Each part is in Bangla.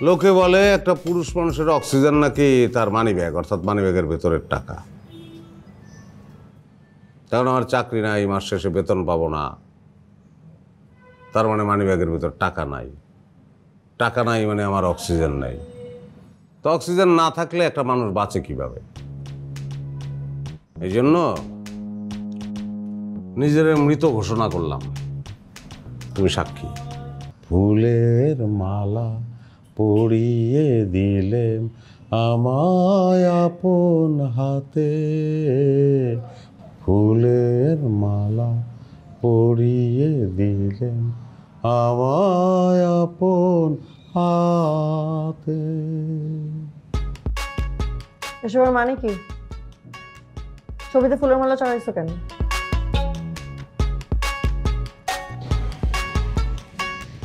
লোকে বলে একটা পুরুষ মানুষের অক্সিজেন নাকি তার মানিব্যাগ, অর্থাৎ মানিব্যাগের ভেতরের টাকা। কারণ আমার চাকরি নাই, মাস শেষে বেতন পাবো না, তার মানে মানিব্যাগের ভেতর টাকা নাই। টাকা নাই মানে আমার অক্সিজেন নাই। তো অক্সিজেন না থাকলে একটা মানুষ বাঁচে কিভাবে? এই জন্য নিজের মৃত ঘোষণা করলাম, তুমি সাক্ষী। ফুলের মালা পরিয়ে দিলেম আমায় আপন হাতে, ফুলের মালা পরিয়ে দিলেম আমায় আপন হাতে। এসবের মানে কি? ছবিতে ফুলের মালা চড়াইছো কেন?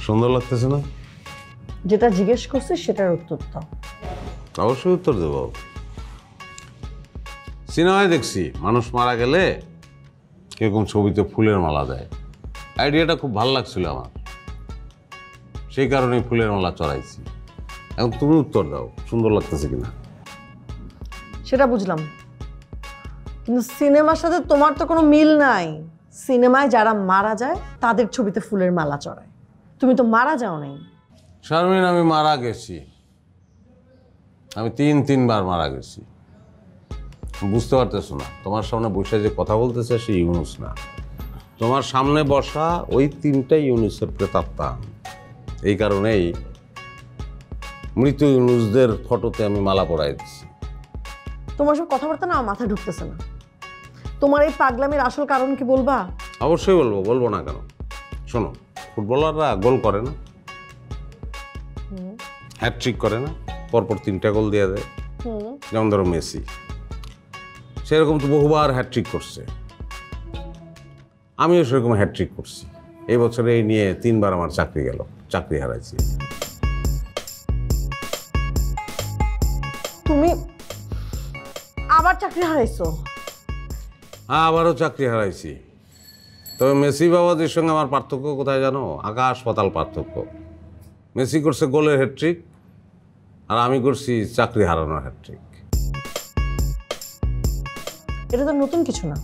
সুন্দর লাগতেছে না? যেটা জিজ্ঞেস করছিস সেটার উত্তর দাও। অবশ্যই উত্তর দেব। সিনেমায় দেখছি মানুষ মারা গেলে এরকম ছবিতে ফুলের মালা দেয়। আইডিয়াটা খুব ভালো লাগছিল আমার, সেই কারণেই ফুলের মালা চড়াইছি। এখন তুমি উত্তর দাও, সুন্দর লাগতেছে কিনা। সেটা বুঝলাম, কিন্তু সিনেমার সাথে তোমার তো কোনো মিল নাই। সিনেমায় যারা মারা যায় তাদের ছবিতে ফুলের মালা চড়ায়, তুমি তো মারা যাও নাই। শারমিন, আমি মারা গেছি, আমি 3-3 বার মারা গেছি। বুঝতে পারতেছো না? তোমার সামনে বসে যে কথা বলতেছে সে ইউনুস না, তোমার সামনে বসা ওই 3টাই ইউনুসের প্রেতাত্মা। এই কারণেই মৃত ইউনুসদের ফটোতে আমি মালা পরাই দিচ্ছি। তোমার সব কথাবার্তা না মাথায় ঢুকতেছে না। তোমার এই পাগলামির আসল কারণ কি বলবা? অবশ্যই বলবো, বলবো না কেন? শোনো, ফুটবলাররা গোল করে না, হ্যাটট্রিক করে না, পরপর 3টা গোল দিয়ে দেয়। যেমন ধরো মেসি, সেরকম তো বহুবার হ্যাটট্রিক করছে। আমিও সেরকম হ্যাটট্রিক করছি। এই বছরে এই নিয়ে 3বার আমার চাকরি গেল, চাকরি হারাইছি। তুমি আবার চাকরি হারাইছো? হ্যাঁ, আবারও চাকরি হারাইছি। তবে মেসি বাবাদের সঙ্গে আমার পার্থক্য কোথায় জানো? আকাশ পাতাল পার্থক্য। মেসি করছে গোলের হ্যাটট্রিক, আর আমি করছি চাকরি হারানোর হ্যাটট্রিক। এটা তো নতুন কিছু না।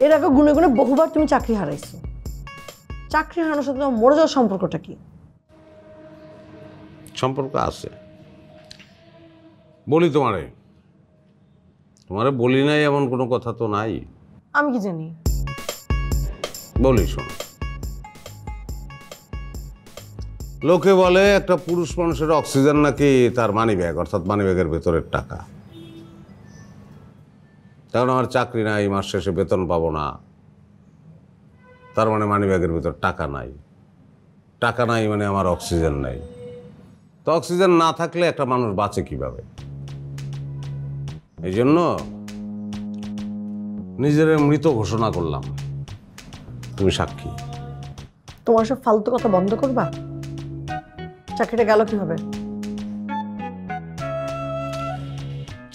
এর আগে গুনে গুনে বহুবার তুমি চাকরি হারাইছো। চাকরি হারানোর সাথে তোমার মরে যাওয়ার সম্পর্কটা কি? সম্পর্ক আছে, বলি তোমারে। তোমারে বলি নাই এমন কোনো কথা তো নাই। আমি কি জানি? বলি, শোনো। লোকে বলে একটা পুরুষ মানুষের অক্সিজেন নাকি তার মানিব্যাগ, অর্থাৎ মানিব্যাগের ভেতরের টাকা। কারণ আমার চাকরি নাই, মাস শেষে বেতন পাবো না, তার মানে মানিব্যাগের ভেতর টাকা নাই। টাকা নাই মানে আমার অক্সিজেন নাই। তো অক্সিজেন না থাকলে একটা মানুষ বাঁচে কিভাবে? এই জন্য নিজের মৃত ঘোষণা করলাম, তুমি সাক্ষী। তোমার সব ফালতু কথা বন্ধ করবা? চাকরিটা গেল কিভাবে?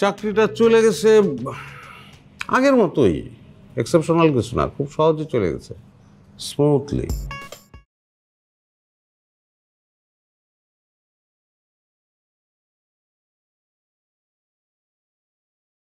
চাকরিটা চলে গেছে আগের মতোই, এক্সেপশনাল কিছু না, খুব সহজে চলে গেছে, স্মুথলি।